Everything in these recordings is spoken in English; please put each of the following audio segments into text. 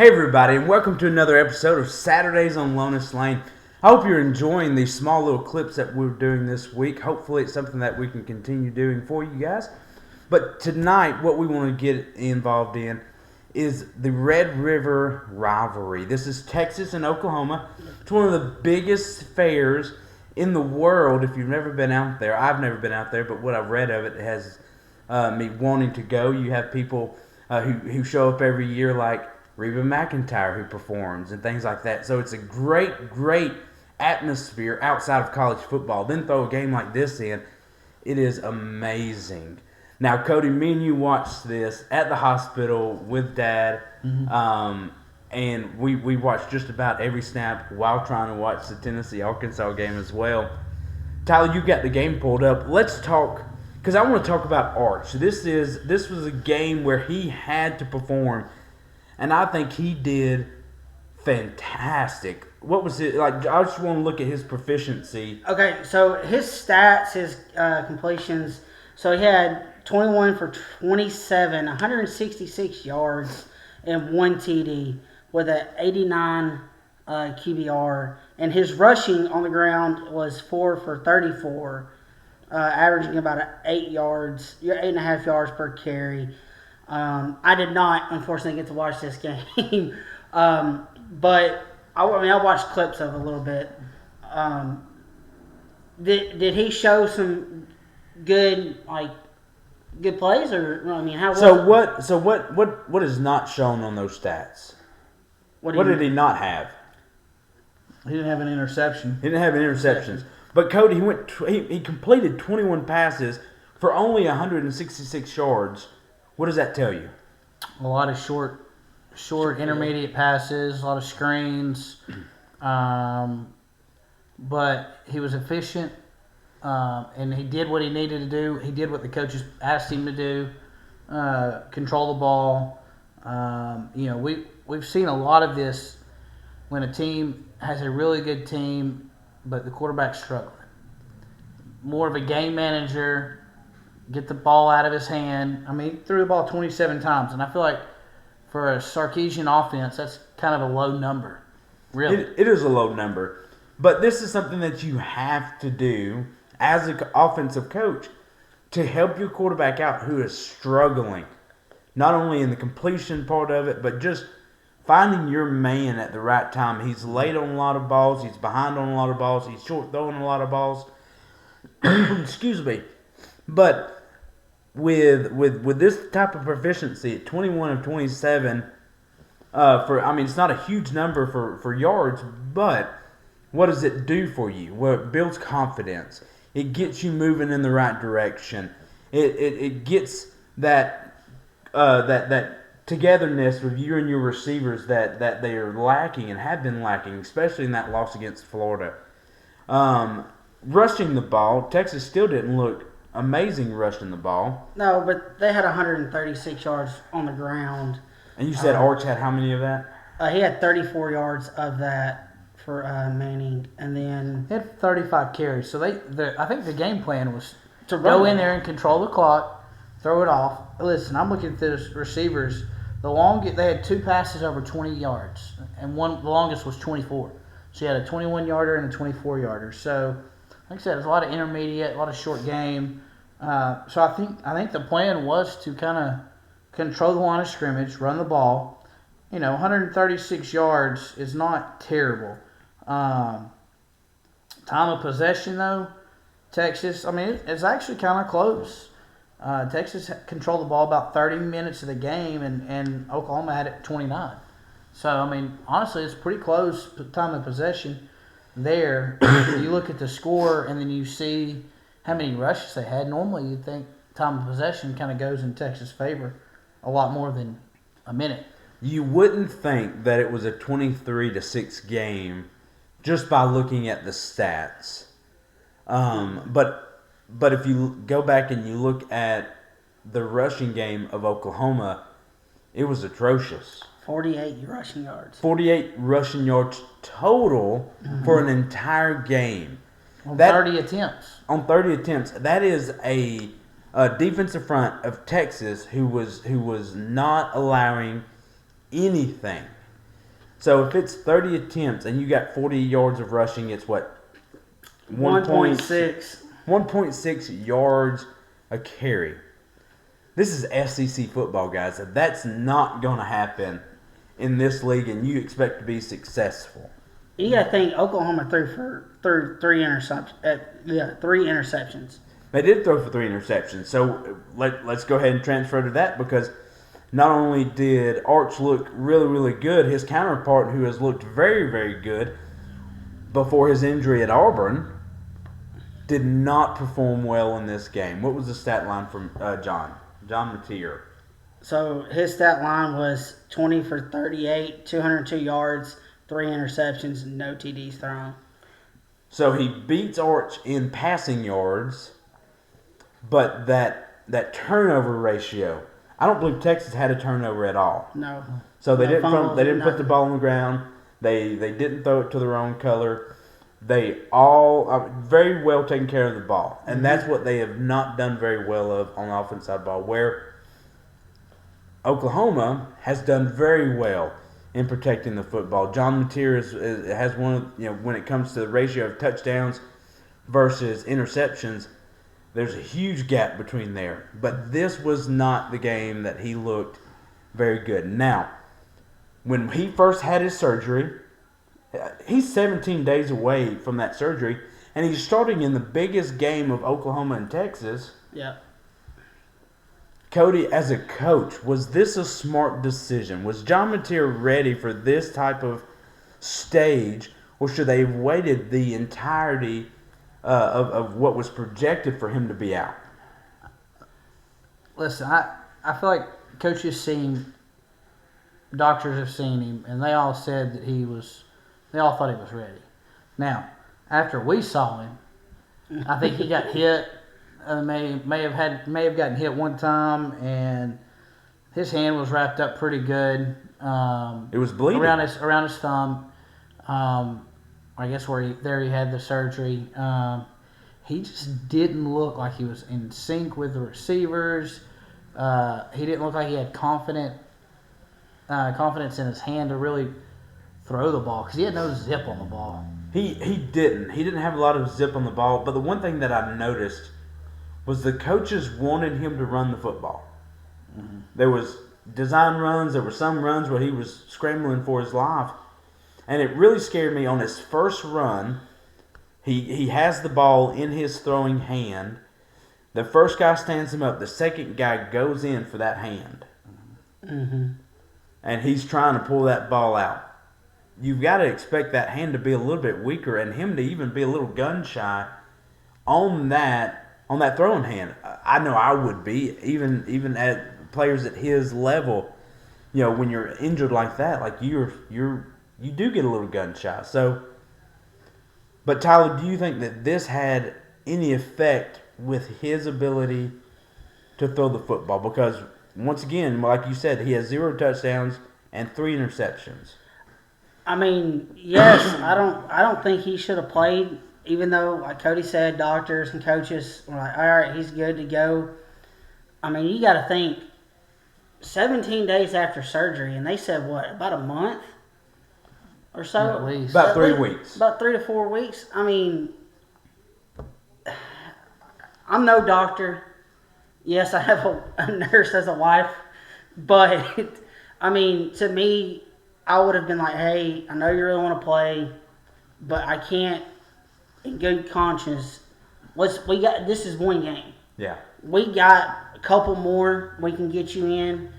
Hey everybody, and welcome to another episode of Saturdays on Lonis Lane. I hope you're enjoying these small little clips that we're doing this week. Hopefully it's something that we can continue doing for you guys. But tonight, what we want to get involved in is the Red River Rivalry. This is Texas and Oklahoma. It's one of the biggest fairs in the world. If you've never been out there, I've never been out there, but what I've read of it has me wanting to go. You have people who show up every year like Reba McEntire who performs and things like that. So it's a great atmosphere outside of college football. Then throw a game like this in. It is amazing. Now, Cody, me and you watched this at the hospital with Dad, and we watched just about every snap while trying to watch the Tennessee-Arkansas game as well. Tyler, you got the game pulled up. Let's talk, because I want to talk about Arch. This was a game where he had to perform, and I think he did fantastic. What was it like? I just want to look at his proficiency. Okay, so his stats, his completions. So he had 21 for 27, 166 yards, and 1 TD with an 89 QBR. And his rushing on the ground was 4 for 34, averaging about 8.5 yards per carry. I did not, unfortunately, get to watch this game, but I watched clips of it a little bit. Did he show some good plays, or how was it? So what is not shown on those stats? What did he not have? He didn't have an interception. He didn't have any interceptions. But Cody, he completed 21 passes for only 166 yards. What does that tell you? A lot of short intermediate passes, a lot of screens. But he was efficient, and he did what he needed to do. He did what the coaches asked him to do, control the ball. We've seen a lot of this when a team has a really good team, but the quarterback's struggling. More of a game manager. Get the ball out of his hand. He threw the ball 27 times, and I feel like for a Sarkisian offense, that's kind of a low number. Really, it is a low number. But this is something that you have to do as an offensive coach to help your quarterback out who is struggling, not only in the completion part of it, but just finding your man at the right time. He's late on a lot of balls. He's behind on a lot of balls. He's short throwing a lot of balls. Excuse me. But with this type of proficiency at 21 of 27, it's not a huge number for yards, but what does it do for you? Well, it builds confidence. It gets you moving in the right direction. It gets that togetherness with you and your receivers that they are lacking and have been lacking, especially in that loss against Florida. Rushing the ball, Texas still didn't look amazing rushing the ball. No, but they had 136 yards on the ground. And you said Arch had how many of that? He had 34 yards of that for Manning, and then he had 35 carries. So I think the game plan was to go in there and control the clock, throw it off. Listen, I'm looking at the receivers. They had 2 passes over 20 yards, and the longest was 24. So you had a 21-yarder and a 24-yarder. So, like I said, there's a lot of intermediate, a lot of short game. So I think the plan was to kind of control the line of scrimmage, run the ball. 136 yards is not terrible. Time of possession, though, Texas, it's actually kind of close. Texas controlled the ball about 30 minutes of the game, and Oklahoma had it 29. So, honestly, it's pretty close time of possession there. You look at the score, and then you see how many rushes they had. Normally, you'd think time of possession kind of goes in Texas' favor a lot more than a minute. You wouldn't think that it was a 23-6 game just by looking at the stats. But if you go back and you look at the rushing game of Oklahoma, it was atrocious. 48 rushing yards. 48 rushing yards total for an entire game. On 30 attempts. On 30 attempts. That is a defensive front of Texas who was not allowing anything So if it's 30 attempts and you got 40 yards of rushing, it's what? 1.6. 1.6 yards a carry. This is SEC football, guys. That's not going to happen in this league, and you expect to be successful. You got to think Oklahoma threw three interceptions. 3 interceptions. They did throw for 3 interceptions. So let's go ahead and transfer to that, because not only did Arch look really, really good, his counterpart, who has looked very, very good before his injury at Auburn, did not perform well in this game. What was the stat line from John Mateer? So his stat line was 20 for 38, 202 yards, 3 interceptions, no TDs thrown. So he beats Arch in passing yards, but that turnover ratio, I don't believe Texas had a turnover at all. No. So they No didn't fumbles, they didn't put the nothing. ball on the ground. They didn't throw it to their own color. They all very well taken care of the ball, and that's what they have not done very well of on the offensive side of the ball. Where Oklahoma has done very well in protecting the football. John Mateer has one of, when it comes to the ratio of touchdowns versus interceptions, there's a huge gap between there. But this was not the game that he looked very good. Now, when he first had his surgery, he's 17 days away from that surgery, and he's starting in the biggest game of Oklahoma and Texas. Yeah. Cody, as a coach, was this a smart decision? Was John Mateer ready for this type of stage, or should they have waited the entirety of what was projected for him to be out? Listen, I feel like coaches doctors have seen him, and they all said that they all thought he was ready. Now, after we saw him, I think he got hit. May have gotten hit one time, and his hand was wrapped up pretty good. It was bleeding around his thumb. I guess where he had the surgery. He just didn't look like he was in sync with the receivers. He didn't look like he had confidence in his hand to really throw the ball, because he had no zip on the ball. He didn't have a lot of zip on the ball. But the one thing that I noticed was the coaches wanted him to run the football. Mm-hmm. There was design runs. There were some runs where he was scrambling for his life. And it really scared me on his first run. He has the ball in his throwing hand. The first guy stands him up. The second guy goes in for that hand. Mm-hmm. And he's trying to pull that ball out. You've got to expect that hand to be a little bit weaker and him to even be a little gun shy on that throwing hand. I know I would be, even at players at his level. When you're injured like that, like you do get a little gun shy. So, but Tyler, do you think that this had any effect with his ability to throw the football? Because once again, like you said, he has 0 touchdowns and 3 interceptions. I mean, yes, I don't think he should have played, even though, like Cody said, doctors and coaches were like, all right, he's good to go. I mean, you got to think, 17 days after surgery, and they said, what, about a month or so? At least. About 3 weeks. About 3 to 4 weeks. I mean, I'm no doctor. Yes, I have a nurse as a wife, but, I mean, to me, I would have been like, hey, I know you really want to play, but I can't, in good conscience, this is one game. Yeah. We got a couple more we can get you in,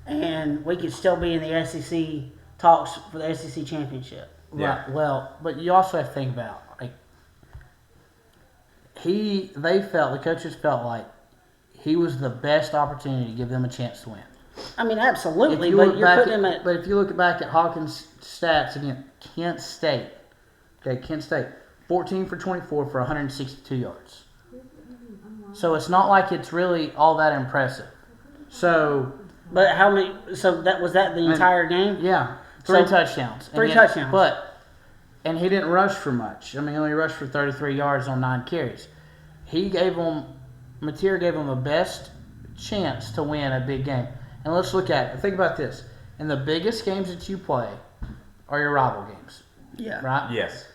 and we could still be in the SEC talks for the SEC championship. Yeah. Right. Well, but you also have to think about, like, the coaches felt like he was the best opportunity to give them a chance to win. I mean, absolutely, but you're putting him at... But if you look back at Hawkins' stats against Kent State, 14 for 24 for 162 yards. So it's not like it's really all that impressive. So... But how many... So was that the entire game? Yeah. 3 touchdowns. 3 touchdowns. And he didn't rush for much. I mean, he only rushed for 33 yards on 9 carries. Mateer gave him the best chance to win a big game. And let's look at it. Think about this. In the biggest games that you play are your rival games, Yeah. right? Yes.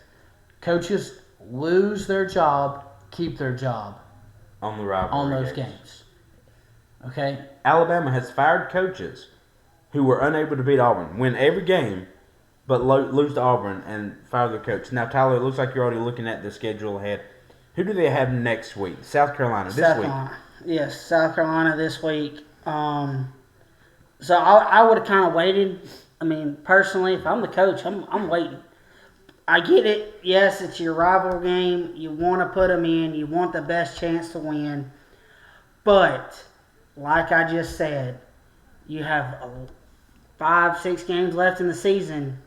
Coaches lose their job, keep their job On the rivalry on those games. games. Okay? Alabama has fired coaches who were unable to beat Auburn, win every game, but lose to Auburn and fire their coach. Now, Tyler, it looks like you're already looking at the schedule ahead. Who do they have next week? South Carolina this week. Yes, South Carolina this week. So I would have kind of waited. I mean, personally, if I'm the coach, I'm waiting. I get it. Yes, it's your rival game. You want to put them in. You want the best chance to win. But, like I just said, you have 5-6 games left in the season.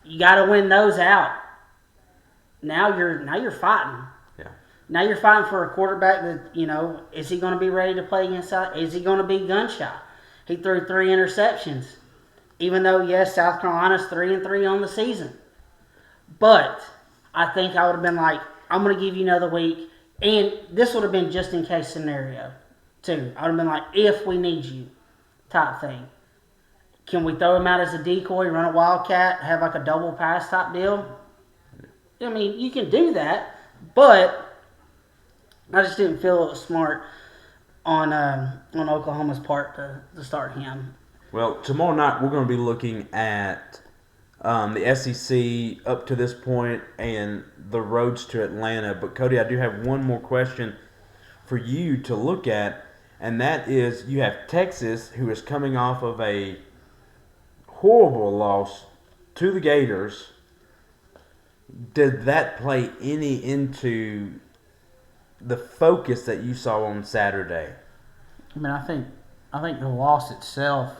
You got to win those out. Now you're fighting. Yeah. Now you're fighting for a quarterback that, is he going to be ready to play against South? Is he going to be gun shy? He threw 3 interceptions. Even though, yes, South Carolina's 3-3 on the season. But I think I would have been like, I'm going to give you another week. And this would have been just in case scenario, too. I would have been like, if we need you type thing. Can we throw him out as a decoy, run a wildcat, have like a double pass type deal? I mean, you can do that, but I just didn't feel it was smart on Oklahoma's part to start him. Well, tomorrow night we're going to be looking at the SEC up to this point and the roads to Atlanta. But, Cody, I do have one more question for you to look at, and that is you have Texas, who is coming off of a horrible loss to the Gators. Did that play any into the focus that you saw on Saturday? I mean, I think the loss itself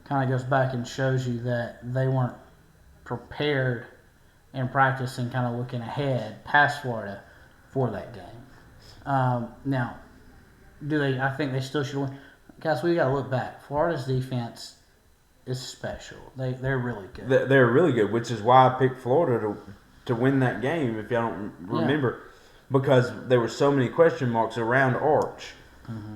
kind of goes back and shows you that they weren't prepared in practice and kind of looking ahead past Florida for that game. Now, I think they still should win. Guys, we got to look back. Florida's defense is special. They're really good. They're really good, which is why I picked Florida to win that game, if y'all don't remember, because there were so many question marks around Arch. Mm-hmm.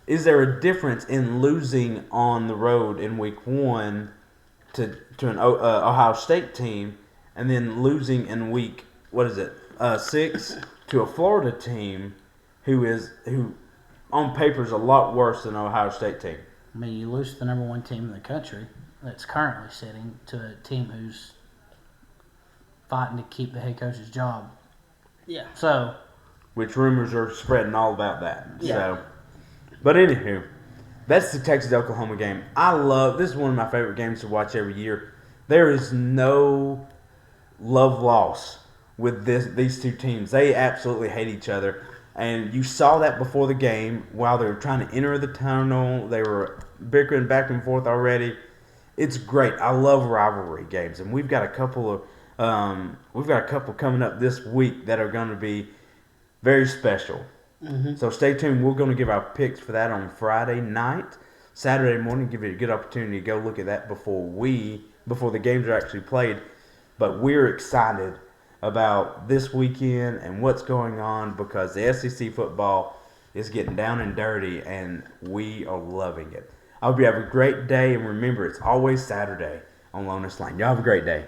Is there a difference in losing on the road in week 1 to an Ohio State team and then losing in week 6 to a Florida team who on paper is a lot worse than Ohio State team? I mean, you lose the number 1 team in the country that's currently sitting to a team who's fighting to keep the head coach's job. Yeah. So, which rumors are spreading all about that. Yeah. So, but anywho, that's the Texas-Oklahoma game. This is one of my favorite games to watch every year. There is no love loss with these two teams. They absolutely hate each other. And you saw that before the game while they were trying to enter the tunnel. They were bickering back and forth already. It's great. I love rivalry games, and we've got a couple coming up this week that are going to be very special. Mm-hmm. So stay tuned. We're going to give our picks for that on Friday night. Saturday morning, give you a good opportunity to go look at that before the games are actually played. But we're excited about this weekend and what's going on because the SEC football is getting down and dirty, and we are loving it. I hope you have a great day, and remember, it's always Saturday on Lowness Lane. Y'all have a great day.